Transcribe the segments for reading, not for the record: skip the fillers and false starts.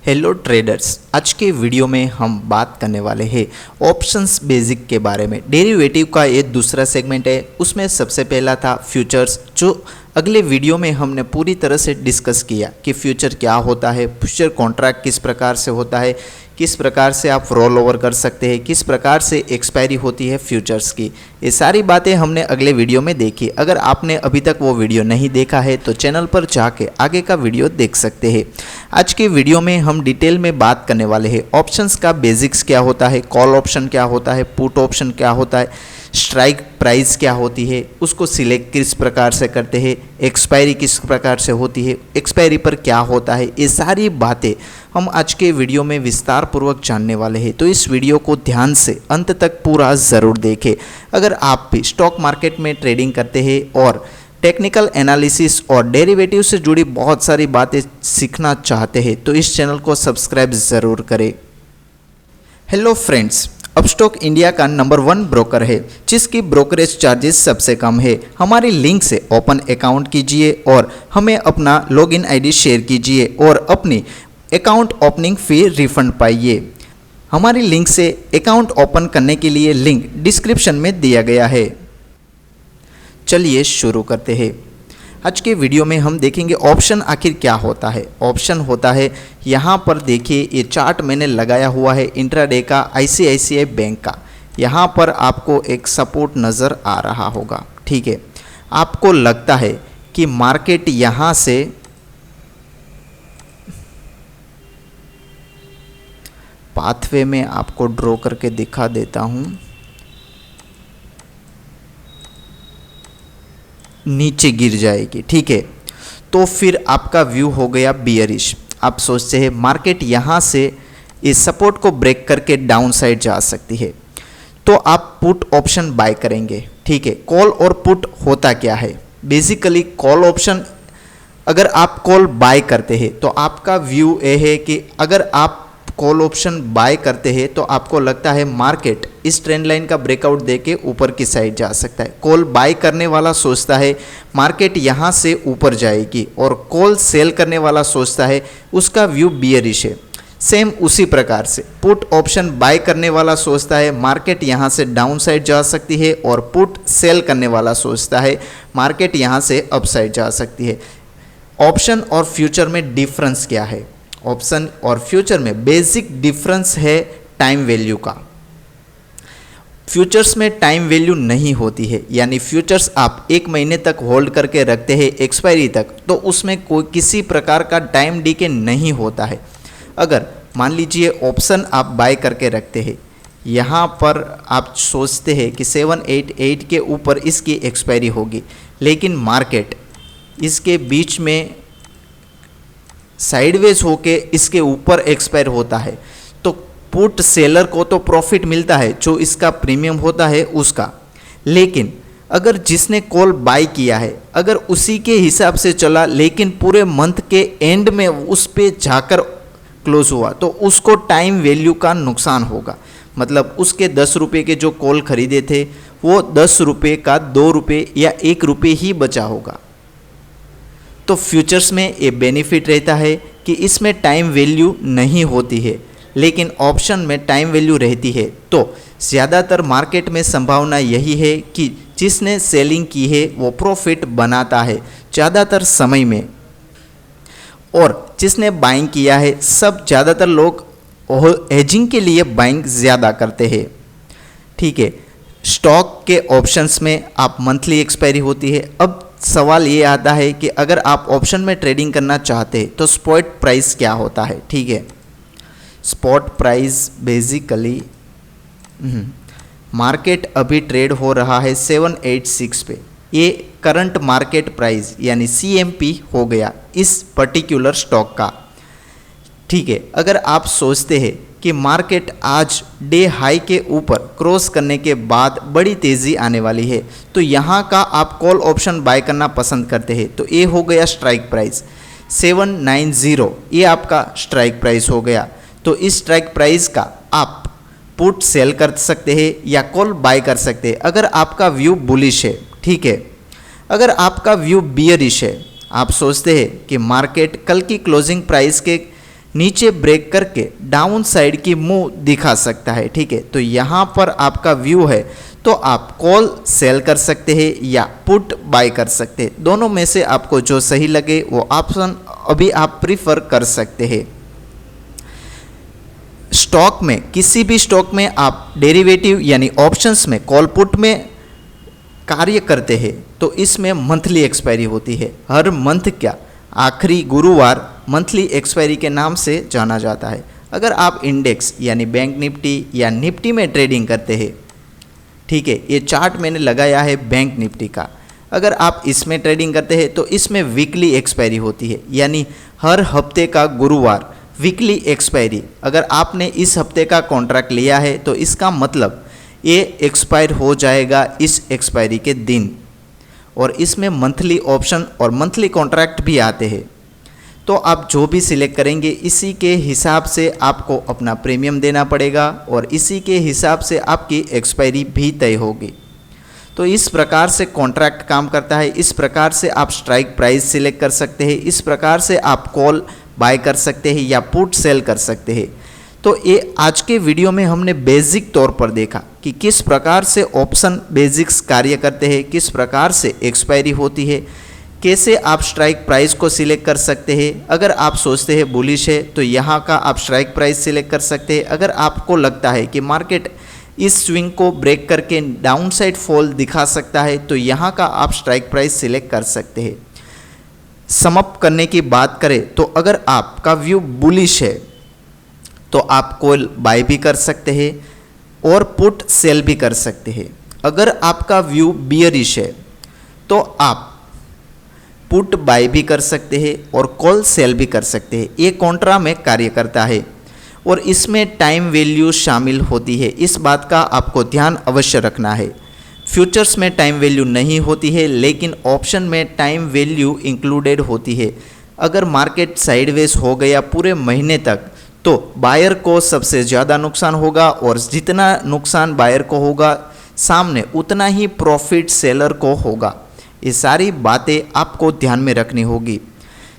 Hello traders, आज के video में हम बात करने वाले हैं ऑप्शंस बेसिक के बारे में। डेरिवेटिव का ये दूसरा सेगमेंट है। उसमें सबसे पहला था फ्यूचर्स, जो अगले वीडियो में हमने पूरी तरह से डिस्कस किया कि फ्यूचर क्या होता है, फ्यूचर कॉन्ट्रैक्ट किस प्रकार से होता है, किस प्रकार से आप रोल ओवर कर सकते हैं, किस प्रकार से एक्सपायरी होती है फ्यूचर्स की। ये सारी बातें हमने अगले वीडियो में देखी। अगर आपने अभी तक वो वीडियो नहीं देखा है तो चैनल पर जाके आगे का वीडियो देख सकते हैं। आज के वीडियो में हम डिटेल में बात करने वाले हैं ऑप्शंस का बेसिक्स क्या होता है, कॉल ऑप्शन क्या होता है, पुट ऑप्शन क्या होता है, स्ट्राइक प्राइस क्या होती है, उसको सिलेक्ट किस प्रकार से करते हैं, एक्सपायरी किस प्रकार से होती है, एक्सपायरी पर क्या होता है। ये सारी बातें हम आज के वीडियो में विस्तार पूर्वक जानने वाले हैं। तो इस वीडियो को ध्यान से अंत तक पूरा ज़रूर देखें। अगर आप भी स्टॉक मार्केट में ट्रेडिंग करते हैं और टेक्निकल एनालिसिस और डेरिवेटिव से जुड़ी बहुत सारी बातें सीखना चाहते हैं तो इस चैनल को सब्सक्राइब ज़रूर करें। हेलो फ्रेंड्स, अपस्टॉक इंडिया का नंबर 1 ब्रोकर है जिसकी ब्रोकरेज चार्जेस सबसे कम है। हमारी लिंक से ओपन अकाउंट कीजिए और हमें अपना लॉगिन आईडी शेयर कीजिए और अपनी अकाउंट ओपनिंग फ़ी रिफंड पाइए। हमारी लिंक से अकाउंट ओपन करने के लिए लिंक डिस्क्रिप्शन में दिया गया है। चलिए शुरू करते हैं। आज के वीडियो में हम देखेंगे ऑप्शन आखिर क्या होता है। ऑप्शन होता है, यहाँ पर देखिए ये चार्ट मैंने लगाया हुआ है इंट्राडे का आईसीआईसीआई बैंक का। यहाँ पर आपको एक सपोर्ट नज़र आ रहा होगा, ठीक है। आपको लगता है कि मार्केट यहाँ से पाथवे में आपको ड्रॉ करके दिखा देता हूँ, नीचे गिर जाएगी, ठीक है। तो फिर आपका व्यू हो गया बियरिश। आप सोचते हैं मार्केट यहाँ से इस सपोर्ट को ब्रेक करके डाउन साइड जा सकती है, तो आप पुट ऑप्शन बाय करेंगे, ठीक है। कॉल और पुट होता क्या है? बेसिकली कॉल ऑप्शन, अगर आप कॉल बाय करते हैं तो आपका व्यू ये है कि अगर आप कॉल ऑप्शन बाय करते हैं तो आपको लगता है मार्केट इस ट्रेंड लाइन का ब्रेकआउट देके ऊपर की साइड जा सकता है। कॉल बाय करने वाला सोचता है मार्केट यहाँ से ऊपर जाएगी और कॉल सेल करने वाला सोचता है उसका व्यू बियरिश है। सेम उसी प्रकार से पुट ऑप्शन बाय करने वाला सोचता है मार्केट यहाँ से डाउन साइड जा सकती है और पुट सेल करने वाला सोचता है मार्केट यहाँ से अप साइड जा सकती है। ऑप्शन और फ्यूचर में डिफरेंस क्या है? ऑप्शन और फ्यूचर में बेसिक डिफरेंस है टाइम वैल्यू का। फ्यूचर्स में टाइम वैल्यू नहीं होती है, यानी फ्यूचर्स आप 1 महीने तक होल्ड करके रखते हैं एक्सपायरी तक, तो उसमें कोई किसी प्रकार का टाइम डीके नहीं होता है। अगर मान लीजिए ऑप्शन आप बाय करके रखते हैं, यहाँ पर आप सोचते हैं कि 788 के ऊपर इसकी एक्सपायरी होगी, लेकिन मार्केट इसके बीच में साइडवेज होके इसके ऊपर एक्सपायर होता है, तो पुट सेलर को तो प्रॉफिट मिलता है जो इसका प्रीमियम होता है उसका। लेकिन अगर जिसने कॉल बाय किया है अगर उसी के हिसाब से चला लेकिन पूरे मंथ के एंड में उस पे जाकर क्लोज हुआ तो उसको टाइम वैल्यू का नुकसान होगा। मतलब उसके 10 रुपये के जो कॉल खरीदे थे वो 10 रुपये का 2 रुपये या 1 रुपये ही बचा होगा। तो फ्यूचर्स में ये बेनिफिट रहता है कि इसमें टाइम वैल्यू नहीं होती है, लेकिन ऑप्शन में टाइम वैल्यू रहती है। तो ज़्यादातर मार्केट में संभावना यही है कि जिसने सेलिंग की है वो प्रॉफिट बनाता है ज़्यादातर समय में, और जिसने बाइंग किया है सब ज़्यादातर लोग हेजिंग के लिए बाइंग ज़्यादा करते हैं, ठीक है। स्टॉक के ऑप्शंस में आप मंथली एक्सपायरी होती है। अब सवाल ये आता है कि अगर आप ऑप्शन में ट्रेडिंग करना चाहते हैं तो स्पॉट प्राइस क्या होता है, ठीक है। स्पॉट प्राइस बेसिकली मार्केट अभी ट्रेड हो रहा है 786 पे, ये करंट मार्केट प्राइस यानी CMP हो गया इस पर्टिकुलर स्टॉक का, ठीक है। अगर आप सोचते हैं कि मार्केट आज डे हाई के ऊपर क्रॉस करने के बाद बड़ी तेज़ी आने वाली है तो यहाँ का आप कॉल ऑप्शन बाय करना पसंद करते हैं, तो ये हो गया स्ट्राइक प्राइस 790, ये आपका स्ट्राइक प्राइस हो गया। तो इस स्ट्राइक प्राइस का आप पुट सेल कर सकते हैं या कॉल बाय कर सकते हैं अगर आपका व्यू बुलिश है, ठीक है। अगर आपका व्यू बियरिश है, आप सोचते हैं कि मार्केट कल की क्लोजिंग प्राइस के नीचे ब्रेक करके डाउन साइड की मुंह दिखा सकता है। ठीक है, तो यहाँ पर आपका व्यू है, तो आप कॉल सेल कर सकते हैं या पुट बाय कर सकते हैं। दोनों में से आपको जो सही लगे वो ऑप्शन अभी आप प्रीफर कर सकते हैं। स्टॉक में, किसी भी स्टॉक में आप डेरिवेटिव यानी ऑप्शंस में कॉल पुट में कार्य करते हैं तो इसमें मंथली एक्सपायरी होती है। हर मंथ क्या, आखिरी गुरुवार मंथली एक्सपायरी के नाम से जाना जाता है। अगर आप इंडेक्स यानी बैंक निफ्टी या निफ्टी में ट्रेडिंग करते हैं, ठीक है, ये चार्ट मैंने लगाया है बैंक निफ्टी का, अगर आप इसमें ट्रेडिंग करते हैं तो इसमें वीकली एक्सपायरी होती है, यानी हर हफ्ते का गुरुवार वीकली एक्सपायरी। अगर आपने इस हफ्ते का कॉन्ट्रैक्ट लिया है तो इसका मतलब ये एक्सपायर हो जाएगा इस एक्सपायरी के दिन, और इसमें मंथली ऑप्शन और मंथली कॉन्ट्रैक्ट भी आते हैं। तो आप जो भी सिलेक्ट करेंगे इसी के हिसाब से आपको अपना प्रीमियम देना पड़ेगा और इसी के हिसाब से आपकी एक्सपायरी भी तय होगी। तो इस प्रकार से कॉन्ट्रैक्ट काम करता है। इस प्रकार से आप स्ट्राइक प्राइस सिलेक्ट कर सकते हैं, इस प्रकार से आप कॉल बाय कर सकते हैं या पुट सेल कर सकते हैं। तो ये आज के वीडियो में हमने बेसिक तौर पर देखा कि किस प्रकार से ऑप्शन बेसिक्स कार्य करते हैं, किस प्रकार से एक्सपायरी होती है, कैसे आप स्ट्राइक प्राइस को सिलेक्ट कर सकते हैं। अगर आप सोचते हैं बुलिश है तो यहाँ का आप स्ट्राइक प्राइस सिलेक्ट कर सकते हैं। अगर आपको लगता है कि मार्केट इस स्विंग को ब्रेक करके डाउन साइड फॉल दिखा सकता है तो यहाँ का आप स्ट्राइक प्राइस सिलेक्ट कर सकते हैं। समअप करने की बात करें तो अगर आपका व्यू बुलिश है तो आप कॉल बाय भी कर सकते हैं और पुट सेल भी कर सकते हैं। अगर आपका व्यू बियरिश है तो आप पुट बाय भी कर सकते हैं और कॉल सेल भी कर सकते हैं। ये कॉन्ट्रा में कार्य करता है और इसमें टाइम वैल्यू शामिल होती है, इस बात का आपको ध्यान अवश्य रखना है। फ्यूचर्स में टाइम वैल्यू नहीं होती है लेकिन ऑप्शन में टाइम वैल्यू इंक्लूडेड होती है। अगर मार्केट साइडवेज हो गया पूरे महीने तक तो बायर को सबसे ज़्यादा नुकसान होगा और जितना नुकसान बायर को होगा सामने उतना ही प्रॉफिट सेलर को होगा। ये सारी बातें आपको ध्यान में रखनी होगी।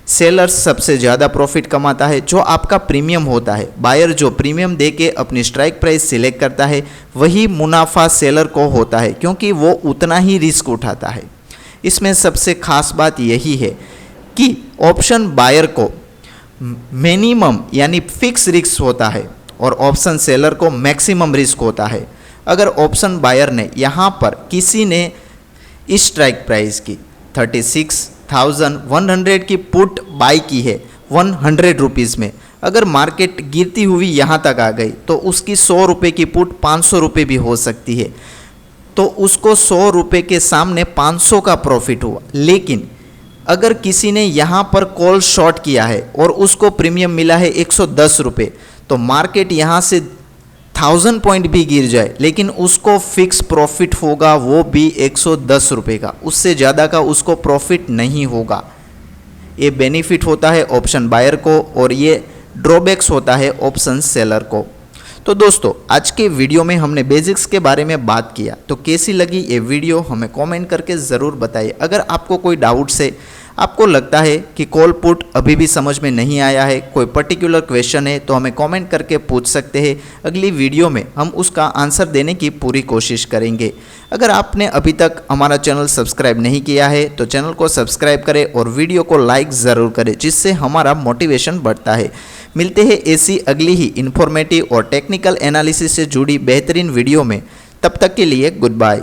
सेलर सबसे ज़्यादा प्रॉफिट कमाता है जो आपका प्रीमियम होता है। बायर जो प्रीमियम दे के अपनी स्ट्राइक प्राइस सिलेक्ट करता है वही मुनाफा सेलर को होता है क्योंकि वो उतना ही रिस्क उठाता है। इसमें सबसे खास बात यही है कि ऑप्शन बायर को मिनिमम यानी फिक्स रिस्क होता है और ऑप्शन सेलर को मैक्सिमम रिस्क होता है। अगर ऑप्शन बायर ने यहाँ पर किसी ने इस स्ट्राइक प्राइस की 36,100 की पुट बाय की है 100 रुपीज़ में, अगर मार्केट गिरती हुई यहाँ तक आ गई तो उसकी 100 रुपये की पुट 500 रुपये भी हो सकती है, तो उसको 100 रुपये के सामने 500 का प्रॉफिट हुआ। लेकिन अगर किसी ने यहाँ पर कॉल शॉर्ट किया है और उसको प्रीमियम मिला है 110 रुपये, तो मार्केट यहाँ से 1000 पॉइंट भी गिर जाए लेकिन उसको फिक्स प्रॉफिट होगा वो भी 110 रुपये का, उससे ज़्यादा का उसको प्रॉफिट नहीं होगा। ये बेनिफिट होता है ऑप्शन बायर को और ये ड्रॉबैक्स होता है ऑप्शन सेलर को। तो दोस्तों आज के वीडियो में हमने बेसिक्स के बारे में बात किया, तो कैसी लगी ये वीडियो हमें कमेंट करके ज़रूर बताइए। अगर आपको कोई डाउट्स है, आपको लगता है कि कॉल पुट अभी भी समझ में नहीं आया है, कोई पर्टिकुलर क्वेश्चन है तो हमें कमेंट करके पूछ सकते हैं। अगली वीडियो में हम उसका आंसर देने की पूरी कोशिश करेंगे। अगर आपने अभी तक हमारा चैनल सब्सक्राइब नहीं किया है तो चैनल को सब्सक्राइब करें और वीडियो को लाइक ज़रूर करें जिससे हमारा मोटिवेशन बढ़ता है। मिलते हैं ऐसी अगली ही इन्फॉर्मेटिव और टेक्निकल एनालिसिस से जुड़ी बेहतरीन वीडियो में। तब तक के लिए गुड बाय।